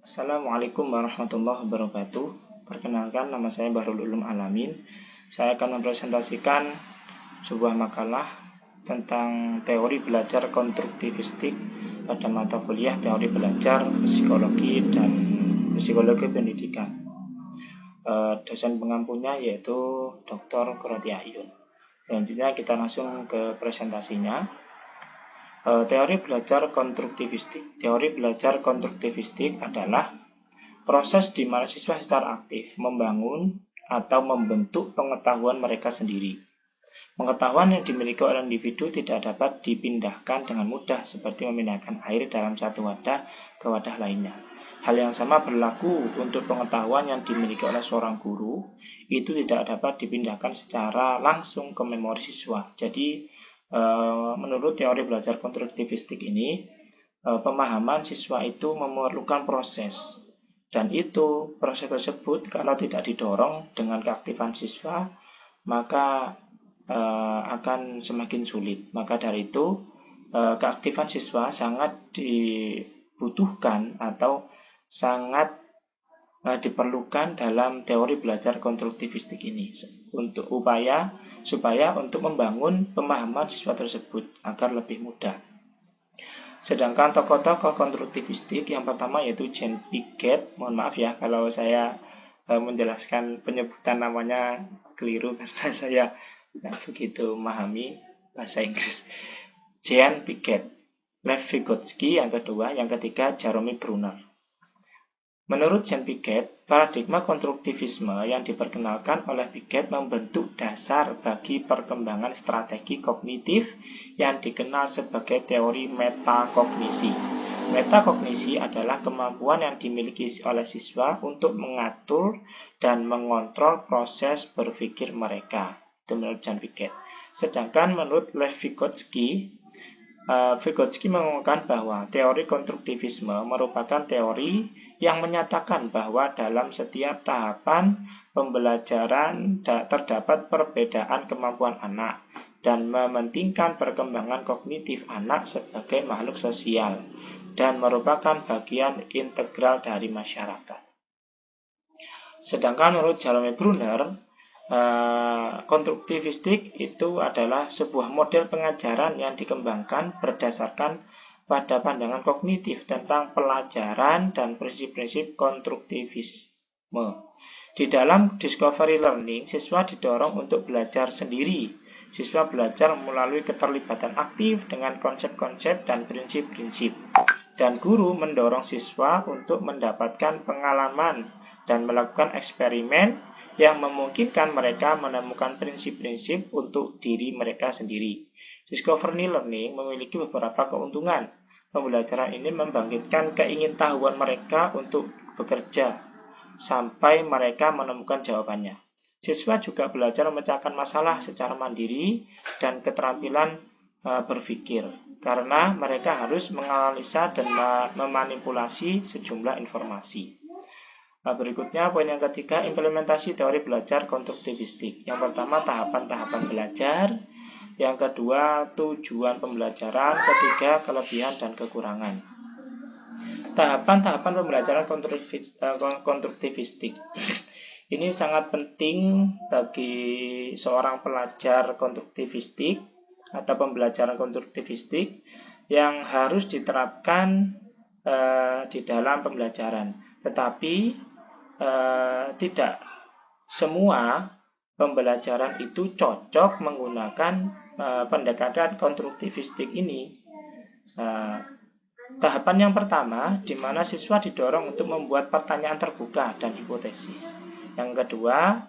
Assalamualaikum warahmatullahi wabarakatuh. Perkenalkan, nama saya Bahrul Ulum Alamin. Saya akan mempresentasikan sebuah makalah tentang teori belajar konstruktivistik pada mata kuliah teori belajar psikologi dan psikologi pendidikan. Dosen pengampunya yaitu Dr. Qurrati Ahyun. Selanjutnya kita langsung ke presentasinya. Teori belajar konstruktivistik. Teori belajar konstruktivistik adalah proses di mana siswa secara aktif membangun atau membentuk pengetahuan mereka sendiri. Pengetahuan yang dimiliki oleh individu tidak dapat dipindahkan dengan mudah seperti memindahkan air dalam satu wadah ke wadah lainnya. Hal yang sama berlaku untuk pengetahuan yang dimiliki oleh seorang guru, itu tidak dapat dipindahkan secara langsung ke memori siswa. Jadi, menurut teori belajar konstruktivistik ini, pemahaman siswa itu memerlukan proses. Dan itu, proses tersebut kalau tidak didorong dengan keaktifan siswa, maka akan semakin sulit. Maka dari itu, keaktifan siswa sangat dibutuhkan atau sangat diperlukan dalam teori belajar konstruktivistik ini untuk supaya untuk membangun pemahaman siswa tersebut agar lebih mudah. Sedangkan tokoh-tokoh konstruktivistik yang pertama yaitu Jean Piaget. Mohon maaf ya kalau saya menjelaskan penyebutan namanya keliru karena saya tidak begitu memahami bahasa Inggris. Jean Piaget, Lev Vygotsky yang kedua, yang ketiga Jerome Bruner. Menurut Jean Piaget, paradigma konstruktivisme yang diperkenalkan oleh Piaget membentuk dasar bagi perkembangan strategi kognitif yang dikenal sebagai teori metakognisi. Metakognisi adalah kemampuan yang dimiliki oleh siswa untuk mengatur dan mengontrol proses berpikir mereka. Itu menurut Jean Piaget. Sedangkan menurut Lev Vygotsky, Vygotsky mengungkapkan bahwa teori konstruktivisme merupakan teori yang menyatakan bahwa dalam setiap tahapan pembelajaran terdapat perbedaan kemampuan anak dan mementingkan perkembangan kognitif anak sebagai makhluk sosial dan merupakan bagian integral dari masyarakat. Sedangkan menurut Jerome Bruner, konstruktivistik itu adalah sebuah model pengajaran yang dikembangkan berdasarkan pada pandangan kognitif tentang pelajaran dan prinsip-prinsip konstruktivisme. Di dalam discovery learning, siswa didorong untuk belajar sendiri. Siswa belajar melalui keterlibatan aktif dengan konsep-konsep dan prinsip-prinsip. Dan guru mendorong siswa untuk mendapatkan pengalaman dan melakukan eksperimen yang memungkinkan mereka menemukan prinsip-prinsip untuk diri mereka sendiri. Discovery learning memiliki beberapa keuntungan. Pembelajaran ini membangkitkan keingintahuan mereka untuk bekerja sampai mereka menemukan jawabannya. Siswa juga belajar memecahkan masalah secara mandiri dan keterampilan berpikir, karena mereka harus menganalisa dan memanipulasi sejumlah informasi. Berikutnya poin yang ketiga, implementasi teori belajar konstruktivistik. Yang pertama, tahapan-tahapan belajar. Yang kedua, tujuan pembelajaran. Ketiga, kelebihan dan kekurangan. Tahapan-tahapan pembelajaran konstruktivistik. Ini sangat penting bagi seorang pelajar konstruktivistik atau pembelajaran konstruktivistik yang harus diterapkan di dalam pembelajaran. Tetapi tidak semua pembelajaran itu cocok menggunakan pendekatan konstruktivistik ini. Tahapan yang pertama, di mana siswa didorong untuk membuat pertanyaan terbuka dan hipotesis. Yang kedua,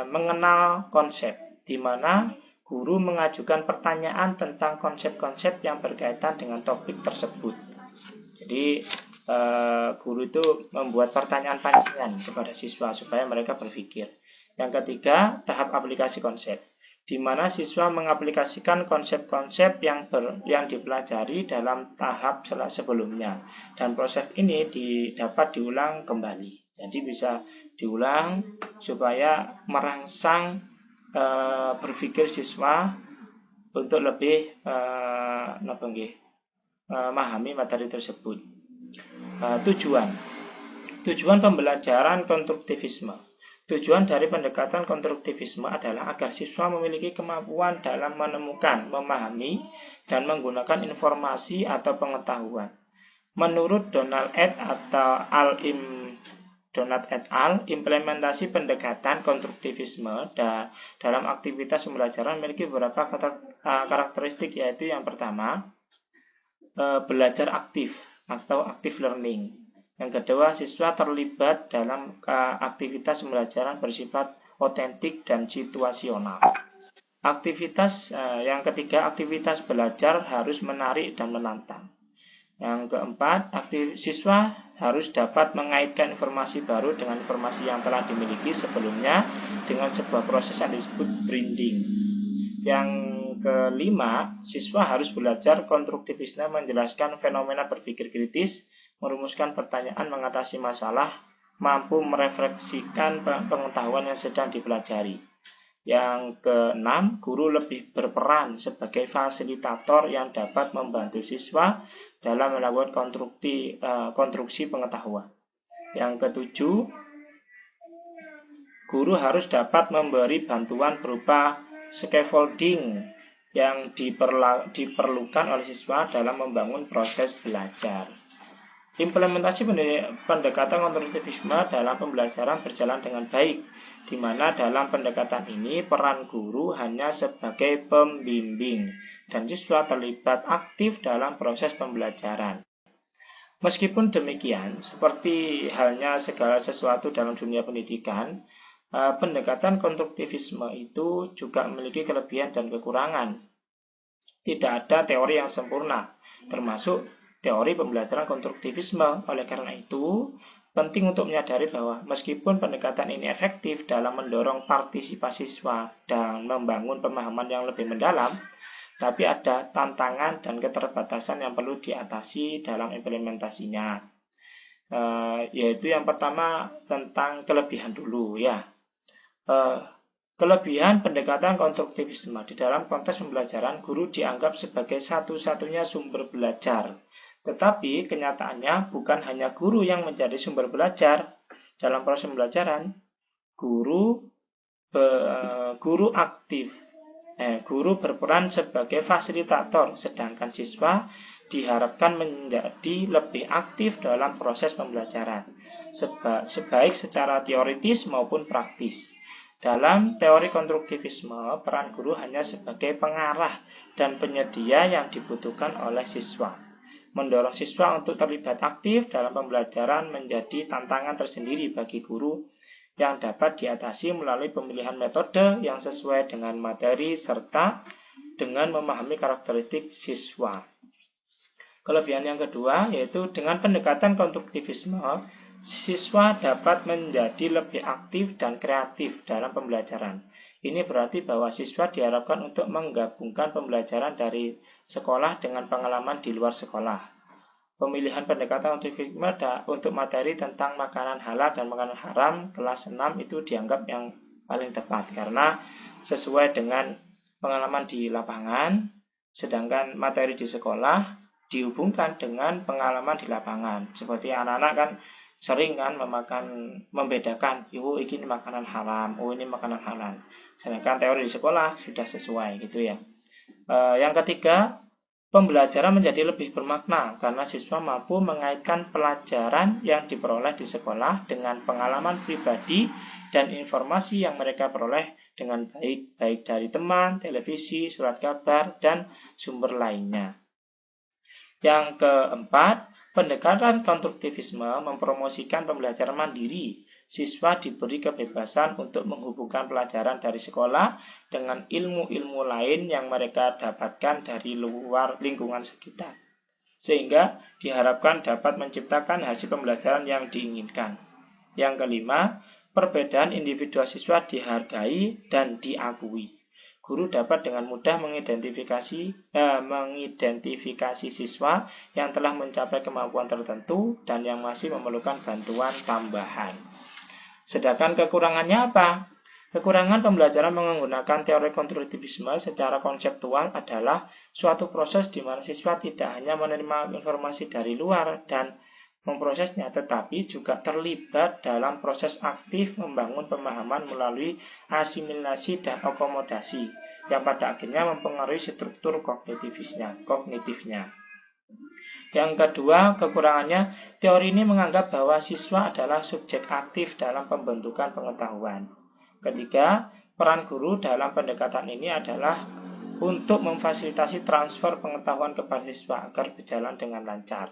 mengenal konsep, di mana guru mengajukan pertanyaan tentang konsep-konsep yang berkaitan dengan topik tersebut. Jadi, guru itu membuat pertanyaan-pertanyaan kepada siswa supaya mereka berpikir. Yang ketiga, tahap aplikasi konsep, di mana siswa mengaplikasikan konsep-konsep yang dipelajari dalam tahap sebelumnya, dan proses ini dapat diulang kembali. Jadi bisa diulang supaya merangsang berpikir siswa untuk lebih memahami materi tersebut. Tujuan Tujuan pembelajaran konstruktivisme. Tujuan dari pendekatan konstruktivisme adalah agar siswa memiliki kemampuan dalam menemukan, memahami, dan menggunakan informasi atau pengetahuan. Menurut Donald et al, implementasi pendekatan konstruktivisme dalam aktivitas pembelajaran memiliki beberapa karakteristik, yaitu yang pertama, belajar aktif atau active learning. Yang kedua, siswa terlibat dalam aktivitas pembelajaran bersifat otentik dan situasional. Yang ketiga, aktivitas belajar harus menarik dan menantang. Yang keempat, siswa harus dapat mengaitkan informasi baru dengan informasi yang telah dimiliki sebelumnya dengan sebuah proses yang disebut branding. Yang kelima, siswa harus belajar konstruktivisme menjelaskan fenomena berpikir kritis, merumuskan pertanyaan, mengatasi masalah, mampu merefleksikan pengetahuan yang sedang dipelajari. Yang keenam, guru lebih berperan sebagai fasilitator yang dapat membantu siswa dalam melakukan konstruksi pengetahuan. Yang ketujuh, guru harus dapat memberi bantuan berupa scaffolding yang diperlukan oleh siswa dalam membangun proses belajar. Implementasi pendekatan konstruktivisme dalam pembelajaran berjalan dengan baik, di mana dalam pendekatan ini peran guru hanya sebagai pembimbing dan siswa terlibat aktif dalam proses pembelajaran. Meskipun demikian, seperti halnya segala sesuatu dalam dunia pendidikan, pendekatan konstruktivisme itu juga memiliki kelebihan dan kekurangan. Tidak ada teori yang sempurna, termasuk teori pembelajaran konstruktivisme. Oleh karena itu, penting untuk menyadari bahwa meskipun pendekatan ini efektif dalam mendorong partisipasi siswa dan membangun pemahaman yang lebih mendalam, tapi ada tantangan dan keterbatasan yang perlu diatasi dalam implementasinya. Yaitu yang pertama tentang kelebihan dulu ya. Kelebihan pendekatan konstruktivisme di dalam konteks pembelajaran, guru dianggap sebagai satu-satunya sumber belajar. Tetapi kenyataannya bukan hanya guru yang menjadi sumber belajar dalam proses pembelajaran. Guru berperan sebagai fasilitator, sedangkan siswa diharapkan menjadi lebih aktif dalam proses pembelajaran, baik secara teoritis maupun praktis. Dalam teori konstruktivisme, peran guru hanya sebagai pengarah dan penyedia yang dibutuhkan oleh siswa. Mendorong siswa untuk terlibat aktif dalam pembelajaran menjadi tantangan tersendiri bagi guru yang dapat diatasi melalui pemilihan metode yang sesuai dengan materi serta dengan memahami karakteristik siswa. Kelebihan yang kedua yaitu dengan pendekatan konstruktivisme, siswa dapat menjadi lebih aktif dan kreatif dalam pembelajaran. Ini berarti bahwa siswa diharapkan untuk menggabungkan pembelajaran dari sekolah dengan pengalaman di luar sekolah. Pemilihan pendekatan untuk materi tentang makanan halal dan makanan haram kelas 6 itu dianggap yang paling tepat karena sesuai dengan pengalaman di lapangan, sedangkan materi di sekolah dihubungkan dengan pengalaman di lapangan. Seperti anak-anak kan sering kan membedakan, oh ini makanan haram, oh ini makanan halal. Sedangkan teori di sekolah sudah sesuai gitu ya. Yang ketiga, pembelajaran menjadi lebih bermakna karena siswa mampu mengaitkan pelajaran yang diperoleh di sekolah dengan pengalaman pribadi dan informasi yang mereka peroleh dengan baik dari teman, televisi, surat kabar, dan sumber lainnya. Yang keempat, pendekatan konstruktivisme mempromosikan pembelajaran mandiri. Siswa diberi kebebasan untuk menghubungkan pelajaran dari sekolah dengan ilmu-ilmu lain yang mereka dapatkan dari luar lingkungan sekitar, sehingga diharapkan dapat menciptakan hasil pembelajaran yang diinginkan. Yang kelima, perbedaan individual siswa dihargai dan diakui. Guru dapat dengan mudah mengidentifikasi siswa yang telah mencapai kemampuan tertentu dan yang masih memerlukan bantuan tambahan. Sedangkan kekurangannya apa? Kekurangan pembelajaran menggunakan teori konstruktivisme secara konseptual adalah suatu proses di mana siswa tidak hanya menerima informasi dari luar dan memprosesnya, tetapi juga terlibat dalam proses aktif membangun pemahaman melalui asimilasi dan akomodasi yang pada akhirnya mempengaruhi struktur kognitifnya. Yang kedua, kekurangannya, teori ini menganggap bahwa siswa adalah subjek aktif dalam pembentukan pengetahuan. Ketiga, peran guru dalam pendekatan ini adalah untuk memfasilitasi transfer pengetahuan kepada siswa agar berjalan dengan lancar.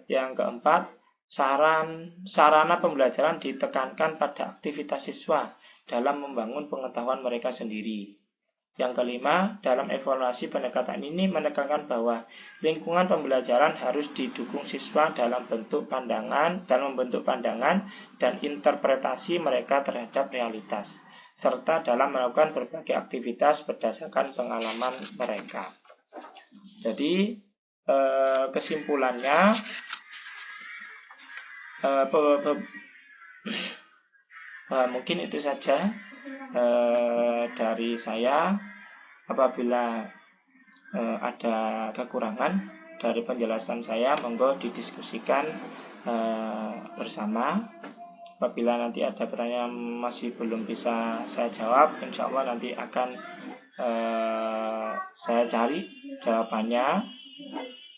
Yang keempat, sarana pembelajaran ditekankan pada aktivitas siswa dalam membangun pengetahuan mereka sendiri. Yang kelima, dalam evaluasi pendekatan ini menekankan bahwa lingkungan pembelajaran harus didukung siswa dalam membentuk pandangan dan interpretasi mereka terhadap realitas, serta dalam melakukan berbagai aktivitas berdasarkan pengalaman mereka. Jadi, kesimpulannya, mungkin itu saja dari saya. Apabila ada kekurangan dari penjelasan saya, monggo didiskusikan bersama. Apabila nanti ada pertanyaan masih belum bisa saya jawab, insya Allah nanti akan saya cari jawabannya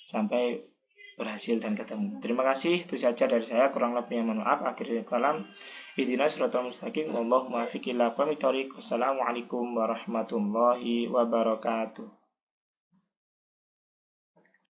sampai berhasil dan ketemu. Terima kasih, itu saja dari saya, kurang lebihnya mohon maaf. Akhirul kalam, ihdinas siratal mustaqim, wallahu muwaffiq ila aqwamit thoriq. Wassalamualaikum warahmatullahi wabarakatuh.